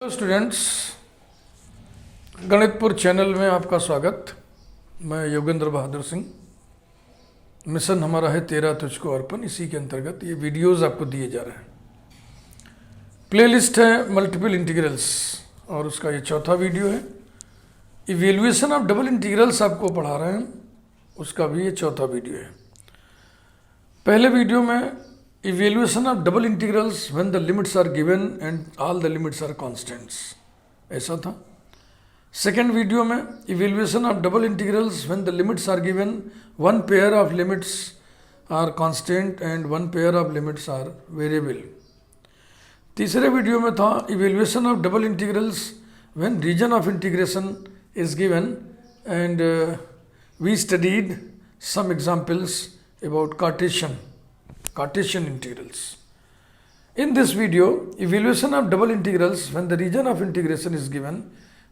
Hello students, गणितपुर channel में आपका स्वागत। मैं योगेंद्र बहादुर सिंह। मिशन हमारा है 13 तुझको अर्पण। इसी के अंतर्गत ये वीडियोस आपको दिए जा रहे हैं। प्लेलिस्ट है मल्टीपल इंटीग्रल्स और उसका ये चौथा वीडियो है। इवेल्युएशन ऑफ डबल इंटीग्रल्स आपको पढ़ा रहे हैं, उसका भी ये चौथा वीडियो है। पहले वीडियो में evaluation of double integrals when the limits are given and all the limits are constants, ऐसा था। सेकेंड वीडियो में evaluation of double integrals when the limits are given, one pair of limits are constant and one pair of limits are variable. तीसरे video में था evaluation of double integrals when region of integration is given and we studied some examples about Cartesian integrals. In this video, evaluation of double integrals when the region of integration is given,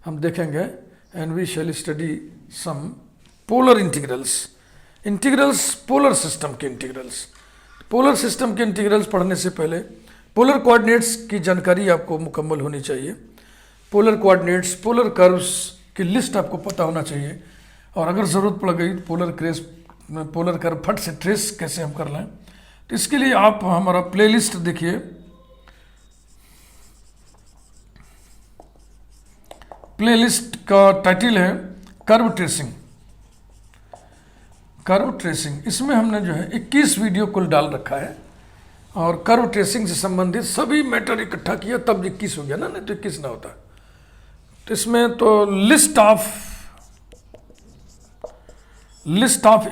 हम देखेंगे and we shall study some polar integrals. Integrals polar system के integrals. Polar system के integrals पढ़ने से पहले polar coordinates की जानकारी आपको मुकम्मल होनी चाहिए। polar coordinates, polar curves की लिस्ट आपको पता होना चाहिए और अगर ज़रूरत पड़ गई पोलर कर्व फट से ट्रेस कैसे हम कर लें, तो इसके लिए आप हमारा प्लेलिस्ट देखिए। प्लेलिस्ट का टाइटल है कर्व ट्रेसिंग। कर्व ट्रेसिंग, इसमें हमने जो है 21 वीडियो कुल डाल रखा है और कर्व ट्रेसिंग से संबंधित सभी मैटर इकट्ठा किया तब 21 हो गया ना, नहीं तो 21 ना होता। तो इसमें तो लिस्ट ऑफ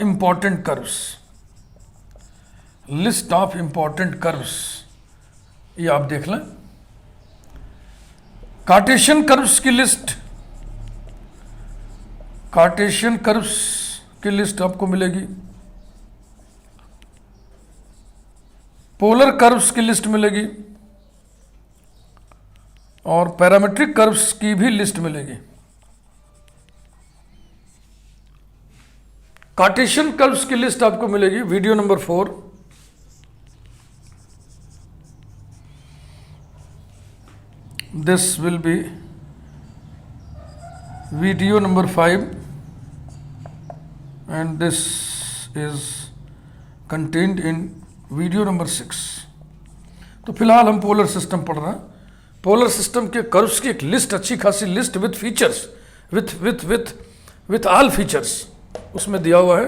इंपॉर्टेंट कर्व्स, ये आप देख लें। कार्टेशियन कर्व्स की लिस्ट आपको मिलेगी। पोलर कर्व्स की लिस्ट मिलेगी और पैरामेट्रिक कर्व्स की भी लिस्ट मिलेगी। कार्टेशियन कर्व्स की लिस्ट आपको मिलेगी video number 4। This will B video number 5 and this is contained in video number 6। तो फिलहाल हम पोलर सिस्टम पढ़ रहे हैं। पोलर सिस्टम के कर्व्स की एक लिस्ट, अच्छी खासी list with features, with all features उसमें दिया हुआ है।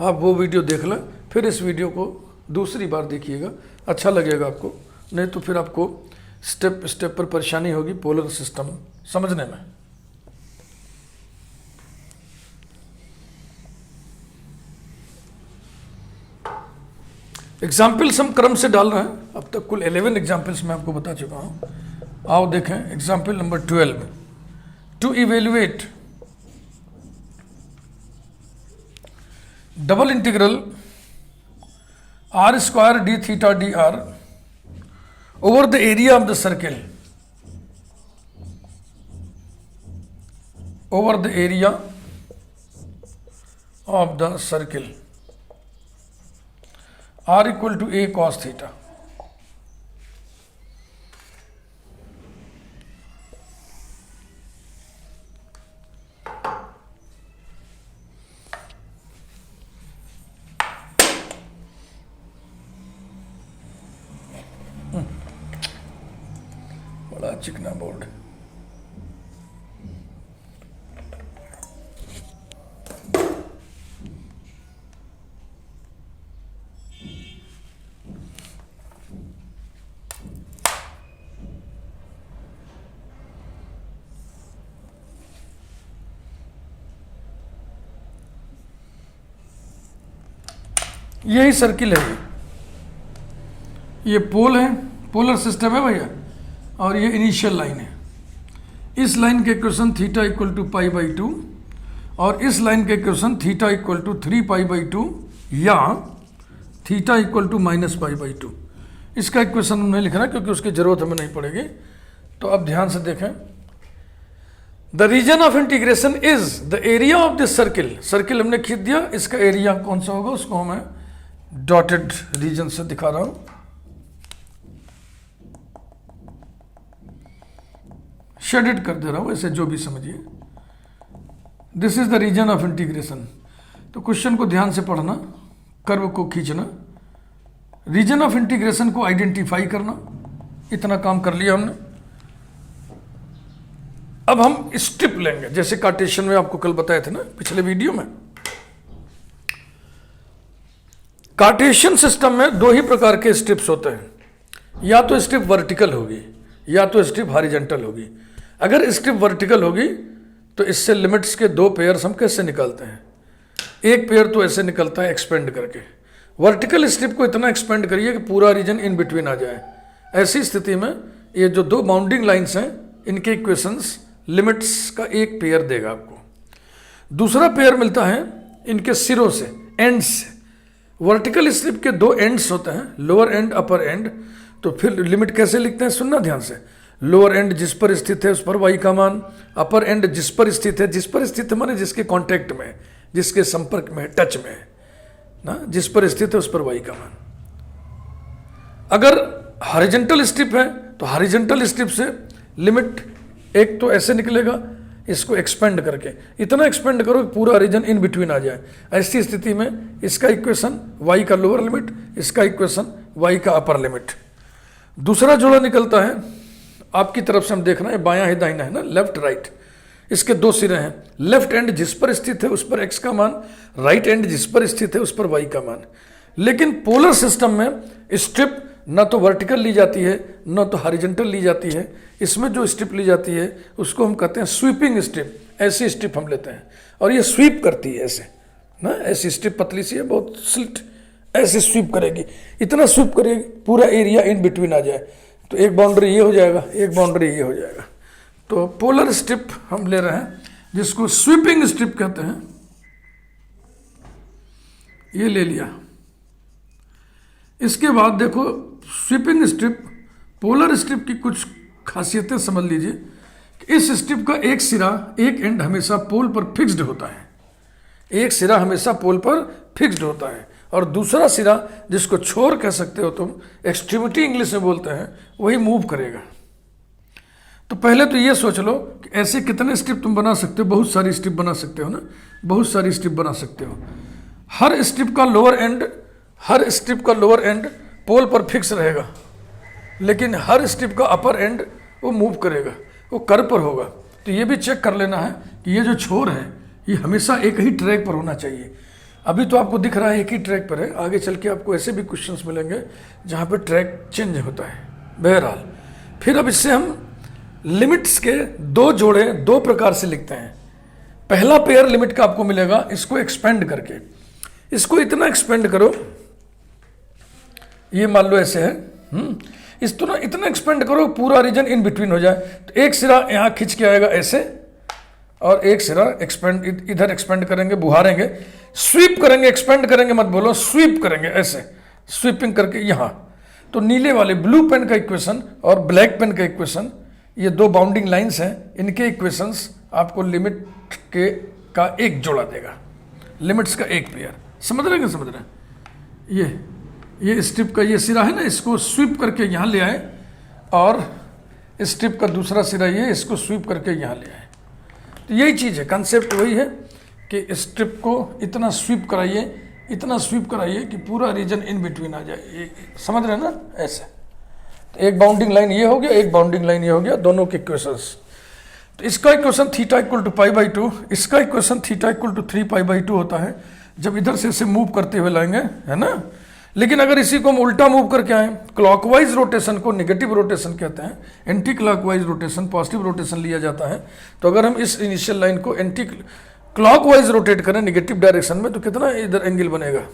आप वो वीडियो देख लें, फिर इस वीडियो को दूसरी बार देखिएगा, अच्छा लगेगा आपको। नहीं तो फिर आपको स्टेप स्टेप पर परेशानी होगी पोलर सिस्टम समझने में। एग्जाम्पल्स हम क्रम से डाल रहे हैं। अब तक कुल 11 एग्जाम्पल्स मैं आपको बता चुका हूं। आओ देखें example number 12। To evaluate double integral r square d theta dr over the area of the circle, r equal to a cos theta. बड़ा चिकना बोर्ड। यही सर्किल है, ये पोल है, पोलर सिस्टम है भैया, और ये इनिशियल लाइन है। इस लाइन के equation theta equal to pi by 2 और इस लाइन के equation theta equal to 3 pi by 2 या theta equal to minus pi by 2। इसका इक्वेशन हमने लिखना क्योंकि उसकी जरूरत हमें नहीं पड़ेगी। तो अब ध्यान से देखें, the region of integration is the area of this circle हमने खींच दिया। इसका एरिया कौन सा होगा उसको मैं डॉटेड रीजन से दिखा रहा हूं। शेडेड कर दे रहा हूँ, ऐसे जो भी समझिए। This is the region of integration. तो क्वेश्चन को ध्यान से पढ़ना, कर्व को खींचना, रीजन ऑफ इंटीग्रेशन को आइडेंटिफाई करना, इतना काम कर लिया हमने। अब हम स्ट्रिप लेंगे, जैसे कार्टेशियन में आपको कल बताए थे ना पिछले वीडियो में। कार्टेशियन सिस्टम में दो ही प्रकार के स्ट्रिप्स होते हैं, या तो स्ट्रिप वर्टिकल होगी या तो स्ट्रिप हॉरिजॉन्टल होगी। अगर स्ट्रिप वर्टिकल होगी तो इससे लिमिट्स के दो पेयर्स हम कैसे निकालते हैं? एक पेयर तो ऐसे निकलता है एक्सपेंड करके। वर्टिकल स्ट्रिप को इतना एक्सपेंड करिए कि पूरा रीजन इन बिटवीन आ जाए। ऐसी स्थिति में ये जो दो बाउंडिंग लाइंस हैं, इनके इक्वेशंस लिमिट्स का एक पेयर देगा आपको। दूसरा पेयर मिलता है इनके सिरों से, एंड्स से। वर्टिकल स्ट्रिप के दो एंड्स होते हैं, लोअर एंड अपर एंड। तो फिर लिमिट कैसे लिखते हैं, सुनना ध्यान से। लोअर एंड जिस पर स्थित है उस पर y का मान, अपर एंड जिस पर स्थित है, जिस पर स्थित है माने जिसके कांटेक्ट में, जिसके संपर्क में, टच में ना, जिस पर स्थित है उस पर y का मान। अगर हॉरिजॉन्टल स्ट्रिप है तो हॉरिजॉन्टल स्ट्रिप से लिमिट एक तो ऐसे निकलेगा, इसको एक्सपेंड करके इतना एक्सपेंड करो कि पूरा रीजन इन बिटवीन आ जाए। ऐसी स्थिति में इसका इक्वेशन y का लोअर लिमिट, इसका इक्वेशन y का अपर लिमिट। दूसरा जोड़ा निकलता है आपकी तरफ से, हम देखना है बायां है दाहिना है ना, लेफ्ट राइट। इसके दो सिरे हैं, लेफ्ट एंड जिस पर स्थित है उस पर x का मान, राइट एंड जिस पर स्थित है उस पर y का मान। लेकिन पोलर सिस्टम में स्ट्रिप ना तो वर्टिकल ली जाती है ना तो हॉरिजॉन्टल ली जाती है। इसमें जो स्ट्रिप ली जाती है उसको हम कहते हैं स्वीपिंग स्ट्रिप। ऐसी स्ट्रिप हम लेते हैं और ये स्वीप करती है ऐसे ना, ऐसी स्ट्रिप पतली सी है, बहुत स्लिट, ऐसे स्वीप करेगी, इतना स्वीप करेगी पूरा एरिया इन बिटवीन आ जाए। तो एक बाउंड्री ये हो जाएगा, एक बाउंड्री ये हो जाएगा। तो पोलर स्ट्रिप हम ले रहे हैं जिसको स्वीपिंग स्ट्रिप कहते हैं, ये ले लिया। इसके बाद देखो स्वीपिंग स्ट्रिप, पोलर स्ट्रिप की कुछ खासियतें समझ लीजिए कि इस स्ट्रिप का एक सिरा, एक एंड हमेशा पोल पर फिक्स्ड होता है। एक सिरा हमेशा पोल पर फिक्स्ड होता है और दूसरा सिरा, जिसको छोर कह सकते हो तुम, एक्सट्रीमिटी इंग्लिश में बोलते हैं, वही मूव करेगा। तो पहले तो ये सोच लो कि ऐसे कितने स्ट्रिप तुम बना सकते हो। बहुत सारी स्ट्रिप बना सकते हो ना, बहुत सारी स्ट्रिप बना सकते हो। हर स्ट्रिप का लोअर एंड पोल पर फिक्स रहेगा, लेकिन हर स्ट्रिप का अपर एंड वो मूव करेगा, वो कर्व पर होगा। तो ये भी चेक कर लेना है कि ये जो छोर है ये हमेशा एक ही ट्रैक पर होना चाहिए। अभी तो आपको दिख रहा है एक ही ट्रैक पर है, आगे चल के आपको ऐसे भी क्वेश्चंस मिलेंगे जहाँ पे ट्रैक चेंज होता है। बहरहाल फिर अब इससे हम लिमिट्स के दो जोड़े दो प्रकार से लिखते हैं। पहला पेयर लिमिट का आपको मिलेगा, इसको एक्सपेंड करके, इसको इतना एक्सपेंड करो, ये मान लो ऐसे है, इस तो ना इतना एक्सपेंड करो पूरा रीजन इन बिटवीन हो जाए। तो एक सिरा यहाँ खींच के आएगा ऐसे, और एक सिरा एक्सपेंड इधर एक्सपेंड करेंगे, बुहारेंगे, स्वीप करेंगे, एक्सपेंड करेंगे मत बोलो, स्वीप करेंगे ऐसे, स्वीपिंग करके यहाँ। तो नीले वाले ब्लू पेन का इक्वेशन और ब्लैक पेन का इक्वेशन, ये दो बाउंडिंग लाइंस हैं, इनके इक्वेशंस आपको लिमिट के का एक जोड़ा देगा, लिमिट्स का एक पेयर। समझ रहे हैं? ये स्ट्रिप का ये सिरा है ना, इसको स्वीप करके यहाँ ले आए, और स्ट्रिप का दूसरा सिरा ये, इसको स्वीप करके यहाँ ले आए। तो यही चीज़ है, कंसेप्ट वही है कि स्ट्रिप को इतना स्वीप कराइए कि पूरा रीजन इन बिटवीन आ जाए। समझ रहे हैं ना? ऐसे तो एक बाउंडिंग लाइन ये हो गया, एक बाउंडिंग लाइन ये हो गया, दोनों के इक्वेशंस। तो इसका इक्वेशन थीटा इक्वल टू π/2, इसका इक्वेशन थीटा इक्वल टू 3π/2 होता है जब इधर से इसे मूव करते हुए लाएंगे, है ना। लेकिन अगर इसी को हम उल्टा मूव करके आए, क्लॉकवाइज रोटेशन को नेगेटिव रोटेशन कहते हैं, anti clockwise rotation positive rotation लिया जाता है। तो अगर हम इस इनिशियल लाइन को एंटी क्लॉकवाइज रोटेट करें नेगेटिव डायरेक्शन में, तो कितना इधर एंगल बनेगा,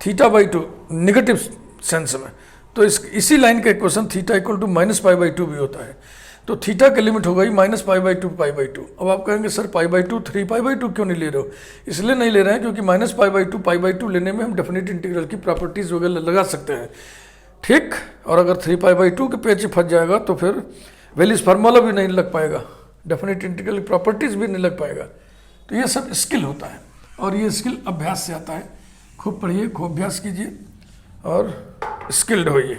θ/2 नेगेटिव सेंस में। तो इसी लाइन का इक्वेशन थीटा इक्वल टू -π/2 भी होता है। तो थीटा की लिमिट हो गई -π/2 π/2। अब आप कहेंगे सर π/2 3π/2 क्यों नहीं ले रहे हो? इसलिए नहीं ले रहे हैं क्योंकि -π/2 π/2 लेने में हम डेफिनेट इंटीग्रल की प्रॉपर्टीज वगैरह लगा सकते हैं, ठीक। और अगर 3π/2 के पेज फंस जाएगा तो फिर वेलिस फार्मूला भी नहीं लग पाएगा, डेफिनेट इंटीग्रल की प्रॉपर्टीज भी नहीं लग पाएगा। तो ये सब स्किल होता है, और ये स्किल अभ्यास से आता है। खूब पढ़िए, खूब अभ्यास कीजिए और स्किल्ड होइए।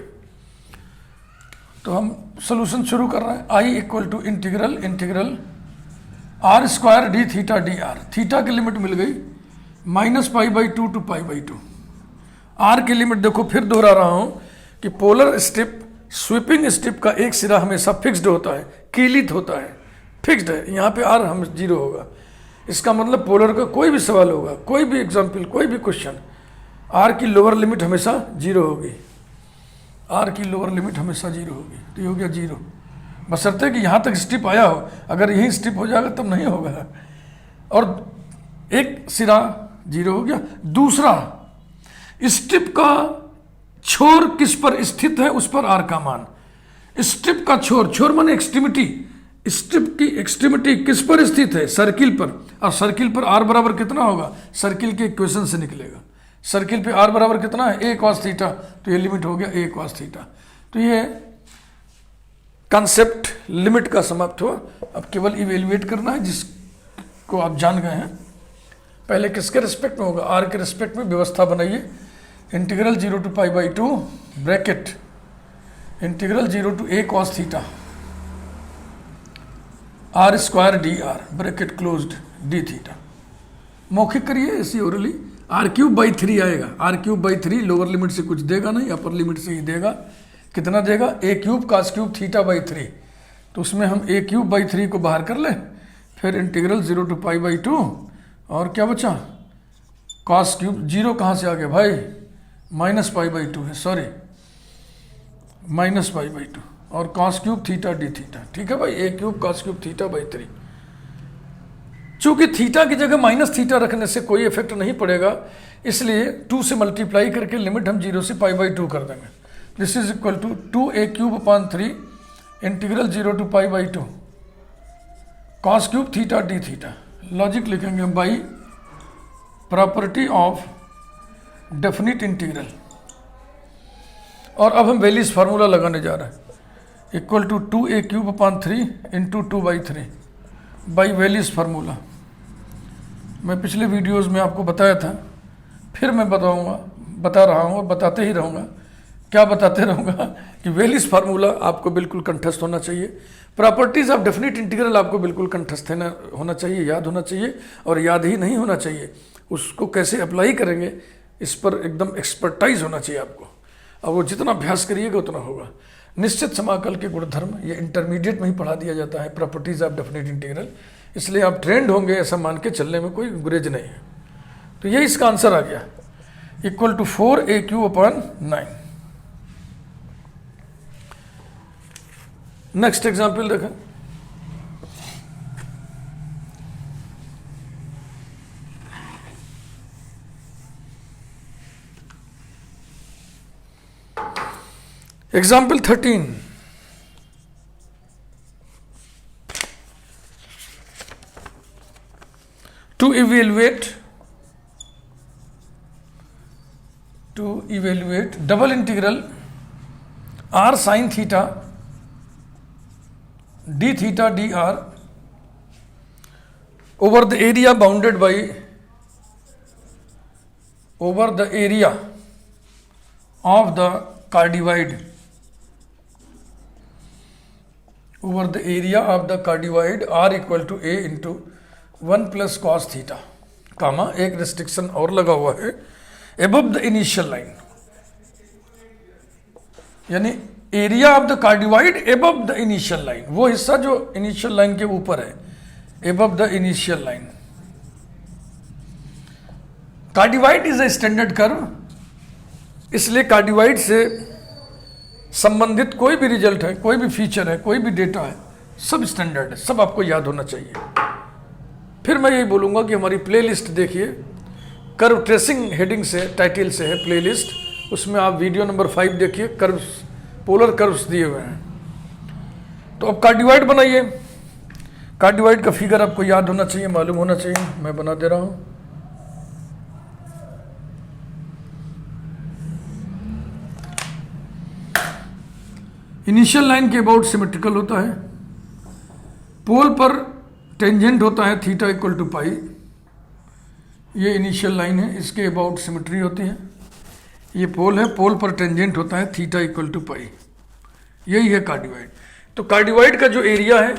तो हम सोल्यूशन शुरू कर रहे हैं। I equal to integral r square d theta d r. Theta की लिमिट मिल गई -π/2 to π/2। आर की लिमिट देखो, फिर दोहरा रहा हूं कि पोलर स्ट्रिप स्वीपिंग स्ट्रिप का एक सिरा हमेशा फिक्स्ड होता है, कीलित होता है, फिक्स्ड है। यहाँ पे आर हम 0 होगा। इसका मतलब पोलर का कोई भी सवाल होगा, कोई भी एग्जाम्पल, कोई भी क्वेश्चन, आर की लोअर लिमिट हमेशा 0 होगी। आर की लोअर लिमिट हमेशा 0 होगी। तो ये हो गया 0, बशर्ते कि यहाँ तक स्ट्रिप आया हो। अगर यही स्ट्रिप हो जाएगा तब नहीं होगा। और एक सिरा 0 हो गया। दूसरा, स्ट्रिप का छोर किस पर स्थित है उस पर आर का मान। स्ट्रिप का छोर, छोर माने एक्सट्रीमिटी, स्ट्रिप की एक्सट्रीमिटी किस पर स्थित है? सर्किल पर। और सर्किल पर आर बराबर कितना होगा? सर्किल के इक्वेशन से निकलेगा। सर्किल पे आर बराबर कितना है? a cos theta. तो ये लिमिट हो गया a cos थीटा। तो ये कॉन्सेप्ट लिमिट का समाप्त हुआ। अब केवल इवेल्युएट करना है, जिसको आप जान गए हैं। पहले किसके रिस्पेक्ट में होगा? आर के रिस्पेक्ट में व्यवस्था बनाइए। Integral 0 to π/2 bracket integral 0 to a cos theta r square d r bracket closed d theta. मौखिक करिए ऐसी ओरली। r³/3 आएगा। r³/3 लोअर लिमिट से कुछ देगा नहीं, अपर लिमिट से ही देगा। कितना देगा? a³ cos³ θ/3। तो उसमें हम a³/3 को बाहर कर लें, फिर इंटीग्रल 0 to π/2 और क्या बचा? cos³। 0 कहाँ से आ गया भाई? -π/2 है, सॉरी, -π/2 और cos³ θ d थीटा। ठीक है भाई, a³ cos³ θ/3। चूंकि थीटा की जगह -θ रखने से कोई इफेक्ट नहीं पड़ेगा, इसलिए 2 से मल्टीप्लाई करके लिमिट हम 0 से π/2 कर देंगे। This is equal to 2a³/3 integral 0 to π/2 cos³ θ d theta. Logic लिखेंगे by property of definite integral. और अब हम वेलीज फार्मूला लगाने जा रहे हैं। Equal to 2a³/3 into 2/3 by Wallis formula. मैं पिछले वीडियोस में आपको बताया था, फिर मैं बता रहा हूँ और बताते ही रहूँगा। क्या बताते रहूँगा कि वेलीज फार्मूला आपको बिल्कुल कंठस्थ होना चाहिए। प्रॉपर्टीज ऑफ डेफिनिट इंटीग्रल आपको बिल्कुल कंठस्थ होना चाहिए, याद होना चाहिए। और याद ही नहीं होना चाहिए, उसको कैसे अप्लाई करेंगे इस पर एकदम एक्सपर्टाइज होना चाहिए आपको। और वो जितना अभ्यास करिएगा उतना होगा। निश्चित समाकल के गुणधर्म ये इंटरमीडिएट में ही पढ़ा दिया जाता है, प्रॉपर्टीज ऑफ डेफिनिट इंटीग्रल। इसलिए आप ट्रेंड होंगे ऐसा मान के चलने में कोई गुरेज नहीं है। तो ये इसका आंसर आ गया, equal to 4a³/9। Next example देखें। Example 13. To evaluate double integral r sin theta d theta dr over the area bounded by of the cardioid r equal to a into 1 plus cos theta, कामा एक restriction और लगा हुआ है, above the initial line, यानी area of the cardioid above the initial line, वो हिस्सा जो initial line के ऊपर है, above the initial line। Cardioid is a standard curve, इसलिए कार्डियोइड से संबंधित कोई भी रिजल्ट है, कोई भी फीचर है, कोई भी डेटा है, सब स्टैंडर्ड है, सब आपको याद होना चाहिए। फिर मैं यही बोलूँगा कि हमारी प्लेलिस्ट देखिए, कर्व ट्रेसिंग हेडिंग से, टाइटल से है प्लेलिस्ट, उसमें आप वीडियो नंबर 5 देखिए, कर्व्स, पोलर कर्व्स दिए हुए हैं। तो अब कार्डियोइड बनाइए। कार्डियोइड का फिगर आपको याद होना चाहिए, मालूम होना चाहिए, मैं बना दे रहा हूँ। इनिशियल लाइन के अबाउट सिमेट्रिकल होता है, पोल पर टेंजेंट होता है थीटा इक्वल टू पाई, ये इनिशियल लाइन है, इसके अबाउट सिमेट्री होती है। ये पोल है, पोल पर टेंजेंट होता है थीटा इक्वल टू पाई, यही है कार्डियोइड। तो कार्डियोइड का जो एरिया है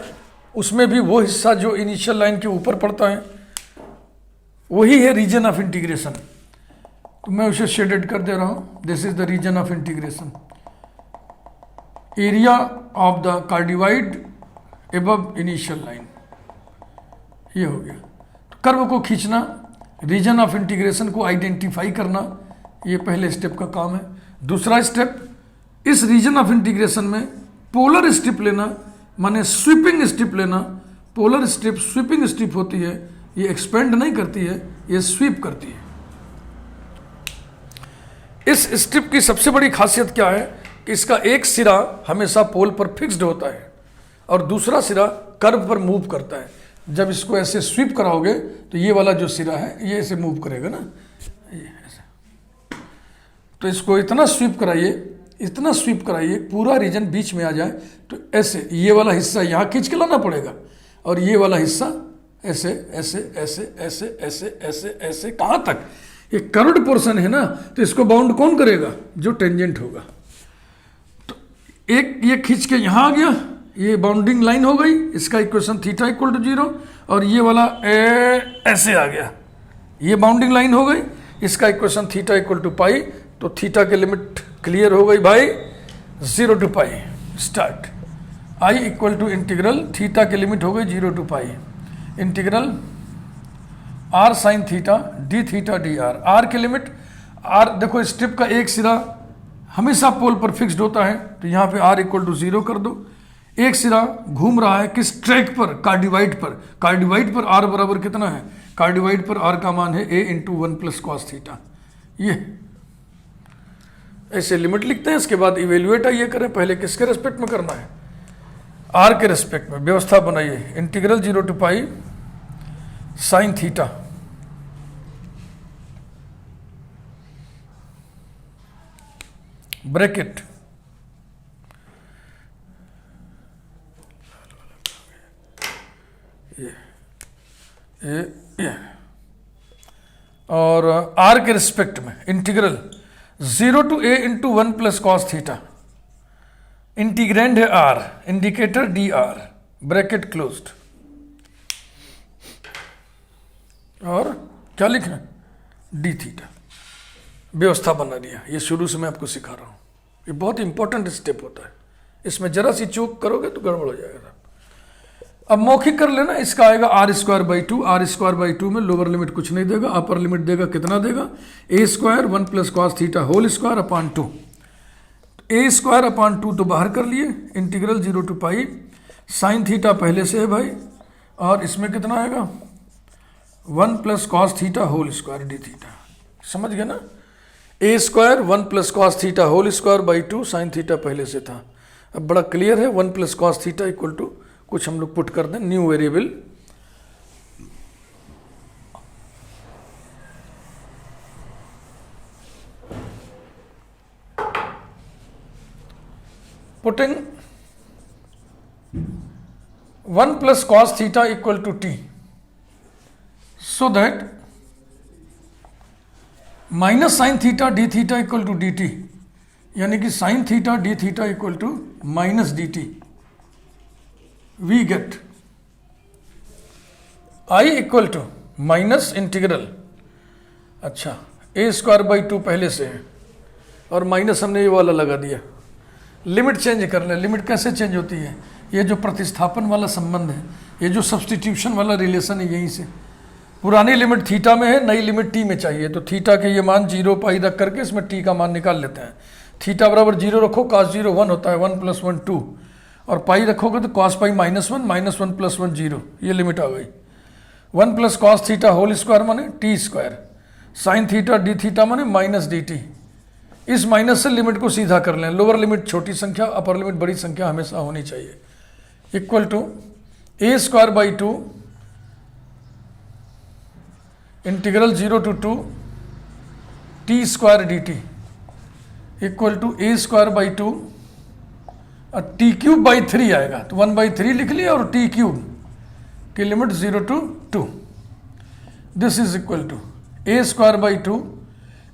उसमें भी वो हिस्सा जो इनिशियल लाइन के ऊपर पड़ता है वही है रीजन ऑफ इंटीग्रेशन। तो मैं उसे शेडेड कर दे रहा हूं। This is the region of integration, area of the cardioid above initial line. ये हो गया। तो कर्व को खींचना, रीजन ऑफ इंटीग्रेशन को आइडेंटिफाई करना, ये पहले स्टेप का काम है। दूसरा स्टेप, इस रीजन ऑफ इंटीग्रेशन में पोलर स्ट्रिप लेना, माने स्वीपिंग स्ट्रिप लेना। पोलर स्ट्रिप स्वीपिंग स्ट्रिप होती है, ये एक्सपेंड नहीं करती है, ये स्वीप करती है। इस स्ट्रिप की सबसे बड़ी खासियत क्या है कि इसका एक सिरा हमेशा पोल पर फिक्स्ड होता है और दूसरा सिरा कर्व पर मूव करता है। जब इसको ऐसे स्वीप कराओगे तो ये वाला जो सिरा है ये ऐसे मूव करेगा ना, ये ऐसे। तो इसको इतना स्वीप कराइए पूरा रीजन बीच में आ जाए। तो ऐसे ये वाला हिस्सा यहाँ खींच के लाना पड़ेगा और ये वाला हिस्सा ऐसे ऐसे ऐसे ऐसे ऐसे ऐसे ऐसे कहाँ तक। ये कर्व्ड पोर्शन है ना, तो इसको बाउंड कौन करेगा? जो टेंजेंट होगा। तो एक ये खींच के यहाँ आ गया, ये बाउंडिंग लाइन हो गई, इसका इक्वेशन थीटा इक्वल टू 0। और ये वाला ऐसे आ गया, ये बाउंडिंग लाइन हो गई, इसका equation theta equal to pi. तो थीटा के लिमिट क्लियर हो गई भाई, 0 to pi. Start. I equal to integral, theta की लिमिट हो गई 0 to pi, integral r sine theta d theta d r. R की लिमिट, आर देखो स्ट्रिप का एक सिरा हमेशा पोल पर फिक्स्ड होता है, तो यहाँ पे आर इक्वल टू 0 कर दो। एक सिरा घूम रहा है किस ट्रैक पर? कार्डियोइड पर। कार्डियोइड पर आर बराबर कितना है? कार्डियोइड पर आर का मान है a into 1 plus cos theta. ये ऐसे लिमिट लिखते हैं। इसके बाद इवेल्युएट आइए करें। पहले किसके रेस्पेक्ट में करना है? आर के रेस्पेक्ट में व्यवस्था बनाइए। Integral 0 to pi sine theta bracket ये और आर के रिस्पेक्ट में integral 0 to a into 1 plus cos theta. Integrand है r, indicator d r, bracket closed. और क्या लिखना है? D theta. व्यवस्था बना दिया। ये शुरू से मैं आपको सिखा रहा हूँ, ये बहुत इंपॉर्टेंट स्टेप होता है। इसमें जरा सी चूक करोगे तो गड़बड़ हो जाएगा। अब मौखिक कर लेना। इसका आएगा r square by 2। R square by 2 में लोअर लिमिट कुछ नहीं देगा, अपर लिमिट देगा। कितना देगा? A square 1 plus cos theta whole square upon 2। A square upon 2 तो बाहर कर लिए। Integral 0 to pi sine theta पहले से है भाई, और इसमें कितना आएगा? 1 plus cos theta whole square d theta. समझ गए ना? A square 1 plus cos theta whole square by 2, sine theta पहले से था। अब बड़ा क्लियर है। 1 plus cos theta equal to कुछ हम लोग पुट कर दें, new variable putting 1 plus cos theta equal to t, so that minus sine theta d theta equal to d t, यानी कि sine theta d theta equal to minus d t. We get I equal to minus integral, अच्छा a square by 2 पहले से है और minus हमने ये वाला लगा दिया। लिमिट चेंज कर ले। लिमिट कैसे चेंज होती है? ये जो प्रतिस्थापन वाला संबंध है, ये जो सब्सटीट्यूशन वाला रिलेशन है, यहीं से। पुरानी लिमिट थीटा में है, नई लिमिट टी में चाहिए, तो थीटा के ये मान 0 पाई रख करके इसमें टी का मान निकाल लेते हैं। थीटा बराबर 0 रखो, cos 0 1 होता है, 1 प्लस 1 2, और पाई रखोगे तो cos पाई -1 -1 प्लस 1 0, ये लिमिट आ गई। 1 plus cos theta whole square माने t square, sine theta d theta माने माइनस डी टी। इस माइनस से लिमिट को सीधा कर लें। लोअर लिमिट छोटी संख्या, अपर लिमिट बड़ी संख्या हमेशा होनी चाहिए। Equal to a square by 2 integral 0 to 2 t square d t equal to a square by 2 और टी क्यूब बाई 3 आएगा, तो 1/3 लिख लिया और टी क्यूब की limit 0 to 2। This is equal to a square by 2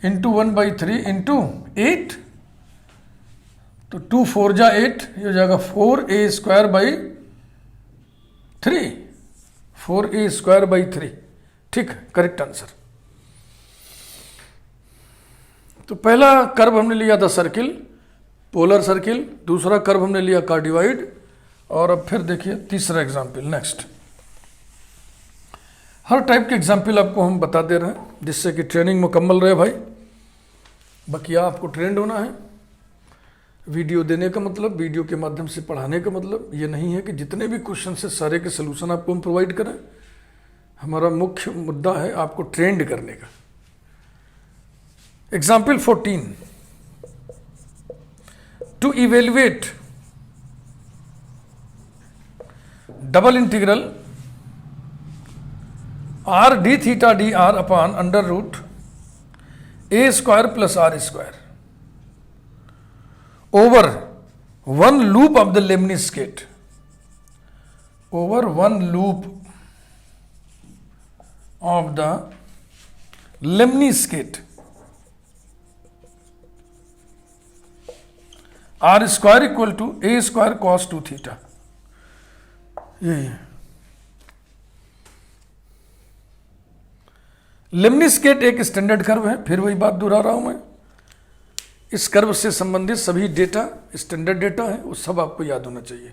into 1/3 into 8 तो 2 4 जा 8, ये हो जाएगा 4a² / 3, 4a² / 3। ठीक, करेक्ट आंसर। तो पहला कर्व हमने लिया था सर्किल, पोलर सर्किल, दूसरा कर्व हमने लिया कार्डियोइड, और अब फिर देखिए तीसरा एग्जाम्पल। नेक्स्ट, हर टाइप के एग्जाम्पल आपको हम बता दे रहे हैं जिससे कि ट्रेनिंग मुकम्मल रहे भाई। बकिया आपको ट्रेंड होना है। वीडियो देने का मतलब, वीडियो के माध्यम से पढ़ाने का मतलब ये नहीं है कि जितने भी क्वेश्चन से सारे के सलूशन आपको हम प्रोवाइड करें। हमारा मुख्य मुद्दा है आपको ट्रेंड करने का। Example 14, to evaluate double integral r d theta dr upon √a² + r² over one loop of the lemniscate, over one loop of the lemniscate, r² = a² cos 2 theta। ये लेमनिस्केट एक स्टैंडर्ड कर्व है, फिर वही बात दोहरा रहा हूं मैं। इस कर्व से संबंधित सभी डेटा स्टैंडर्ड डेटा है, वो सब आपको याद होना चाहिए।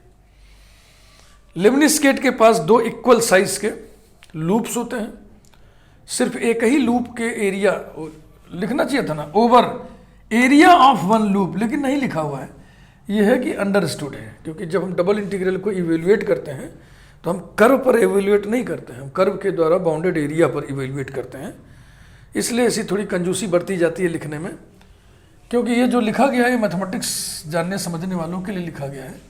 लेमनिस्केट के पास 2 इक्वल साइज के लूप्स होते हैं। सिर्फ एक ही लूप के एरिया लिखना चाहिए था ना, over area of one loop, लेकिन नहीं लिखा हुआ है। यह है कि अंडरस्टूड है, क्योंकि जब हम डबल इंटीग्रल को इवेल्युएट करते हैं तो हम कर्व पर इवेल्युएट नहीं करते हैं, हम कर्व के द्वारा बाउंडेड एरिया पर इवेल्युएट करते हैं। इसलिए ऐसी थोड़ी कंजूसी बरती जाती है लिखने में, क्योंकि ये जो लिखा गया है मैथमेटिक्स जानने समझने वालों के लिए लिखा गया है।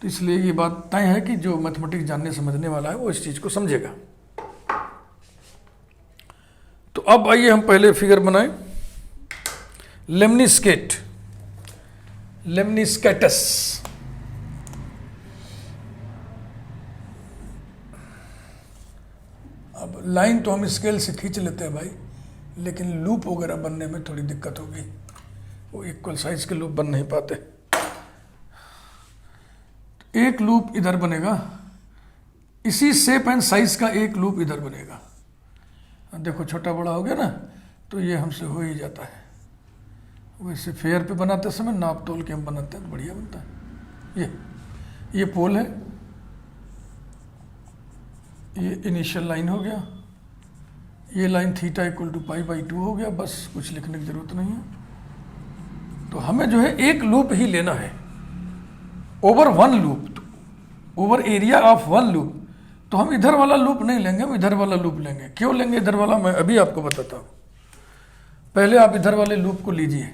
तो इसलिए ये बात तय है कि जो मैथमेटिक्स जानने समझने वाला है वो इस चीज़ को समझेगा। तो अब आइए हम पहले फिगर बनाएं। लेमनिस्केट, लेमनिस्केटस, अब लाइन तो हम स्केल से खींच लेते हैं भाई, लेकिन लूप वगैरह बनने में थोड़ी दिक्कत होगी, वो इक्वल साइज के लूप बन नहीं पाते। एक लूप इधर बनेगा, इसी शेप एंड साइज का एक लूप इधर बनेगा। देखो छोटा बड़ा हो गया ना, तो ये हमसे हो ही जाता है। वैसे फेयर पे बनाते समय नाप तोल के हम बनाते हैं तो बढ़िया बनता है। ये पोल है, ये इनिशियल लाइन हो गया, ये लाइन θ = π/2 हो गया। बस कुछ लिखने की जरूरत नहीं है। तो हमें जो है एक लूप ही लेना है, over one loop, over area of one loop. तो हम इधर वाला लूप नहीं लेंगे, हम इधर वाला लूप लेंगे। क्यों लेंगे इधर वाला, मैं अभी आपको बताता हूं। पहले आप इधर वाले लूप को लीजिए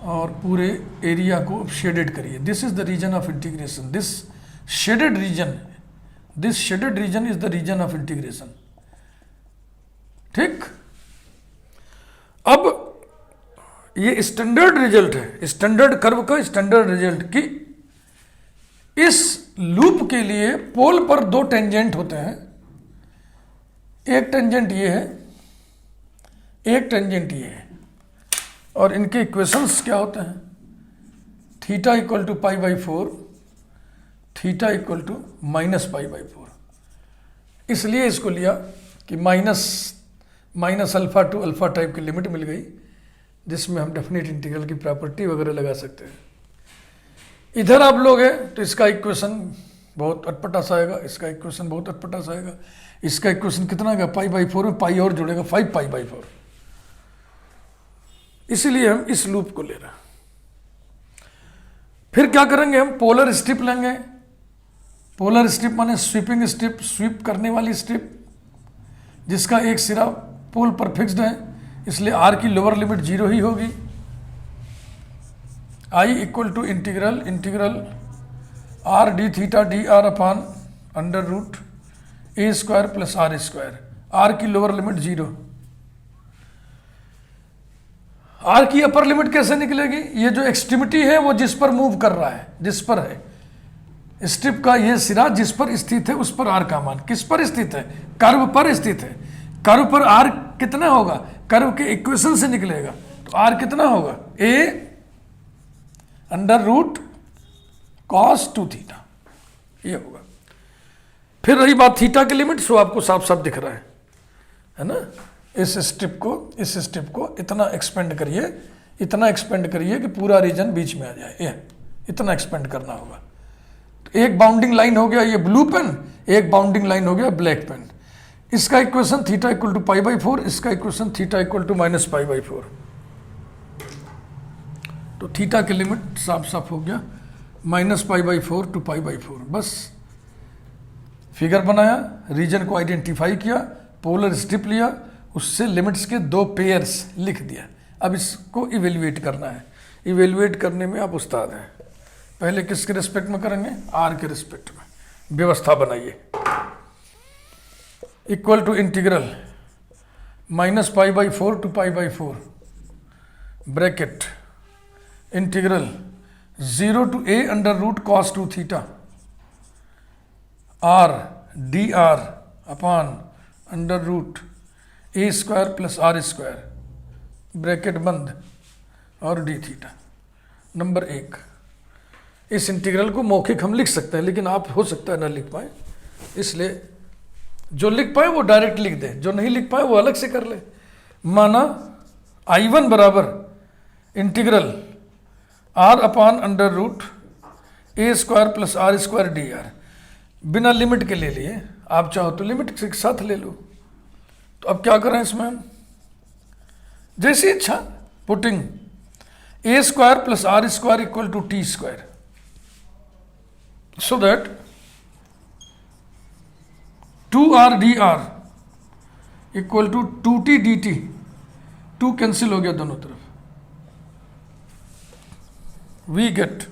और पूरे एरिया को शेडेड करिए। This is the region of integration, this shaded region, this shaded region is the region of integration. ठीक, अब ये स्टैंडर्ड रिजल्ट है, स्टैंडर्ड कर्व का स्टैंडर्ड रिजल्ट कि इस लूप के लिए पोल पर 2 टेंजेंट होते हैं। एक टेंजेंट ये है, एक टेंजेंट ये है, और इनके इक्वेशंस क्या होते हैं? θ = π/4, θ = -π/4। इसलिए इसको लिया कि minus alpha two alpha type की लिमिट मिल गई, जिसमें हम डेफिनेट इंटीग्रल की प्रॉपर्टी वगैरह लगा सकते हैं। इधर आप लोग हैं तो इसका इक्वेशन बहुत अटपटा सा आएगा, इसका इक्वेशन बहुत अटपटा सा आएगा। इसका इक्वेशन कितना आएगा? π/4 में पाई और जुड़ेगा, 5π/4। इसीलिए हम इस लूप को ले रहे हैं। फिर क्या करेंगे, हम पोलर स्ट्रिप लेंगे। पोलर स्ट्रिप माने स्वीपिंग स्ट्रिप, स्वीप करने वाली स्ट्रिप, जिसका एक सिरा पोल पर फिक्स्ड है, इसलिए r की लोअर लिमिट 0 ही होगी। I = integral r dθ dr upon √a² + r²। r की लोअर लिमिट 0। r की अपर लिमिट कैसे निकलेगी? ये जो एक्सट्रीमिटी है वो जिस पर मूव कर रहा है, जिस पर है स्ट्रिप का ये सिरा जिस पर स्थित है, उस पर r का मान किस पर स्थित है? कर्व पर स्थित है। कर्व पर r कितना होगा? कर्व के इक्वेशन से निकलेगा, तो r कितना होगा? a under root cos 2 theta, ये होगा। फिर रही बात थीटा की लिमिट, सो आपको साफ साफ दिख रहा है ना। इस स्ट्रिप को इतना एक्सपेंड करिए, इतना एक्सपेंड करिए कि पूरा रीजन बीच में आ जाए, ये इतना एक्सपेंड करना होगा। तो एक बाउंडिंग लाइन हो गया ये ब्लू पेन, एक बाउंडिंग लाइन हो गया ब्लैक पेन। इसका इक्वेशन थीटा इक्वल टू π/4, इसका इक्वेशन थीटा इक्वल टू -π/4। तो थीटा की लिमिट साफ साफ हो गया, -π/4 टू π/4। बस फिगर बनाया, रीजन को आइडेंटिफाई किया, पोलर स्ट्रिप लिया, उससे लिमिट्स के 2 पेयर्स लिख दिया। अब इसको इवेल्युएट करना है। इवेल्युएट करने में आप उस्ताद हैं। पहले किसके रिस्पेक्ट में करेंगे? आर के रिस्पेक्ट में। व्यवस्था बनाइए, equal to integral -π/4 to π/4 bracket integral 0 to a under root cos 2 theta r dr upon under root a square plus r square bracket बंद और d थीटा। नंबर 1, इस इंटीग्रल को मौखिक हम लिख सकते हैं, लेकिन आप हो सकता है ना लिख पाए, इसलिए जो लिख पाए वो डायरेक्ट लिख दे, जो नहीं लिख पाए वो अलग से कर ले। माना I1 बराबर integral r upon under root a square plus r square dr, बिना लिमिट के ले लिए, आप चाहो तो लिमिट के साथ ले लो। तो अब क्या करें इसमें हम? जैसी इच्छा, putting a square plus r square equal to t square, so that 2r dr equal to 2t dt, 2 cancel हो गया दोनों तरफ, we get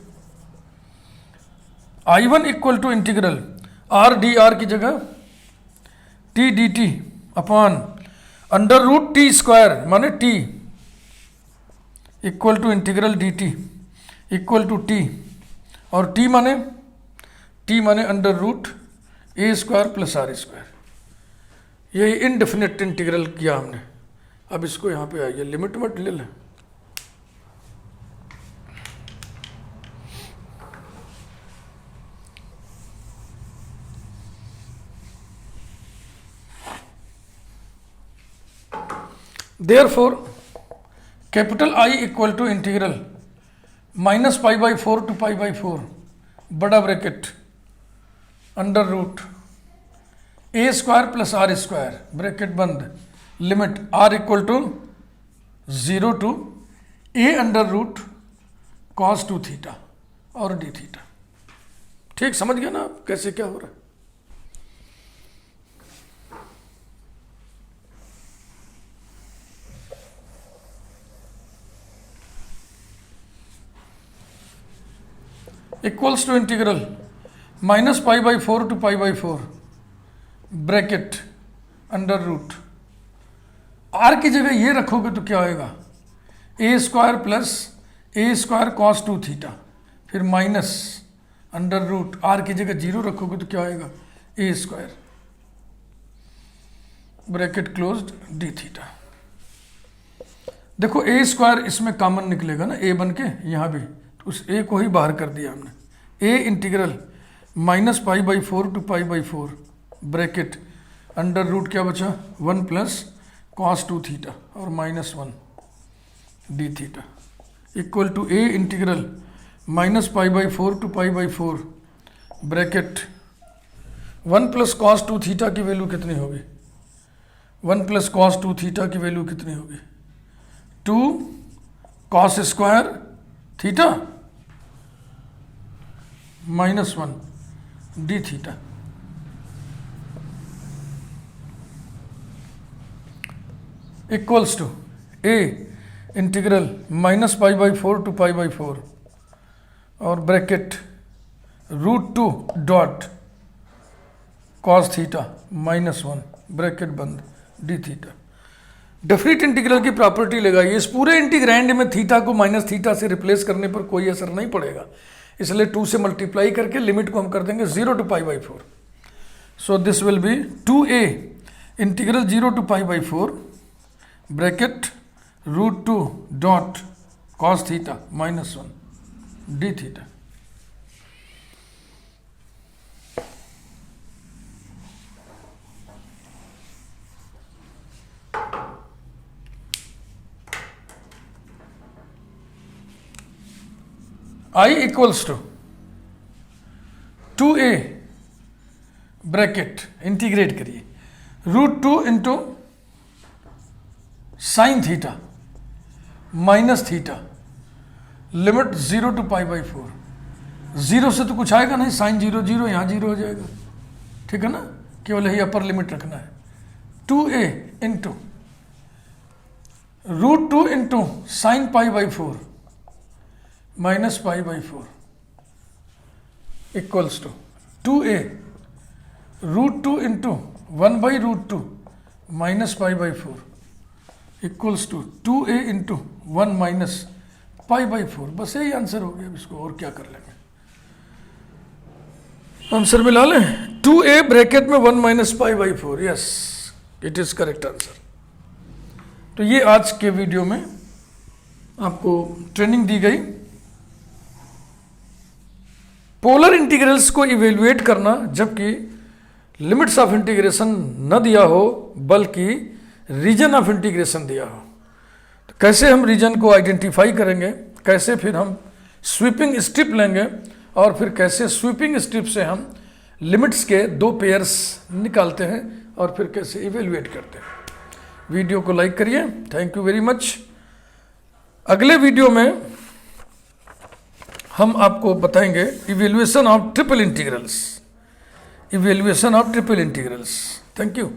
I1 equal to integral r dr की जगह t dt upon under root t square माने t equal to integral dt equal to t, और t माने under root a square plus r square. यही indefinite integral किया हमने। अब इसको यहाँ पे आइए, लिमिट मत ले लें, therefore capital I equal to integral -π/4 to π/4 बड़ा bracket under root a square plus r square bracket बंद, limit r equal to 0 to a under root cos 2 theta और d थीटा। ठीक समझ गया ना आप कैसे क्या हो रहा है? Equals to integral -π/4 to π/4 bracket under root, r की जगह ये रखोगे तो क्या होएगा? a square plus a square cos 2 theta, फिर माइनस अंडर रूट, r की जगह 0 रखोगे तो क्या होएगा? a square bracket closed d theta. देखो a स्क्वायर इसमें कॉमन निकलेगा ना, a बन के यहाँ भी, तो उस a को ही बाहर कर दिया हमने। a integral -π/4 to π/4 bracket under root क्या बचा? 1 प्लस cos 2 थीटा और -1 d theta equal to a integral -π/4 to π/4 bracket 1 plus cos 2 theta की वैल्यू कितनी होगी? 1 प्लस cos 2 थीटा की वैल्यू कितनी होगी? 2 cos square theta -1 d theta. Equals to a integral -π/4 to π/4 और bracket √2 dot cos theta -1 bracket बंद d theta. Definite integral की property लगाइए। इस पूरे इंटीग्रैंड में थीटा को माइनस थीटा से रिप्लेस करने पर कोई असर नहीं पड़ेगा, इसलिए 2 से मल्टीप्लाई करके लिमिट को हम कर देंगे 0 to π/4। So this will be 2a integral 0 to π/4 bracket √2 dot cos theta -1 d theta. I equals to 2a bracket integrate करिए √2 into sine theta minus theta limit 0 to π/4। 0 से तो कुछ आएगा नहीं, साइन 0 0 यहाँ 0 हो जाएगा, ठीक है ना, केवल यही अपर लिमिट रखना है। 2a into √2 into sine π/4 minus π/4 equals to 2a √2 into 1/√2 minus π/4 equals to 2a into 1 minus π/4। बस यही आंसर हो गया, इसको और क्या कर लेंगे, आंसर मिला लें। 2a ब्रैकेट में 1 minus π/4, yes it is correct answer. तो ये आज के वीडियो में आपको ट्रेनिंग दी गई पोलर इंटीग्रल्स को इवेल्युएट करना जबकि लिमिट्स ऑफ इंटीग्रेशन न दिया हो बल्कि रीजन ऑफ इंटीग्रेशन दिया हो। तो कैसे हम रीजन को आइडेंटिफाई करेंगे, कैसे फिर हम स्वीपिंग स्ट्रिप लेंगे और फिर कैसे स्वीपिंग स्ट्रिप से हम लिमिट्स के 2 पेयर्स निकालते हैं और फिर कैसे इवेल्युएट करते हैं। वीडियो को लाइक करिए, थैंक यू वेरी मच। अगले वीडियो में हम आपको बताएंगे evaluation of triple integrals, evaluation of triple integrals. Thank you.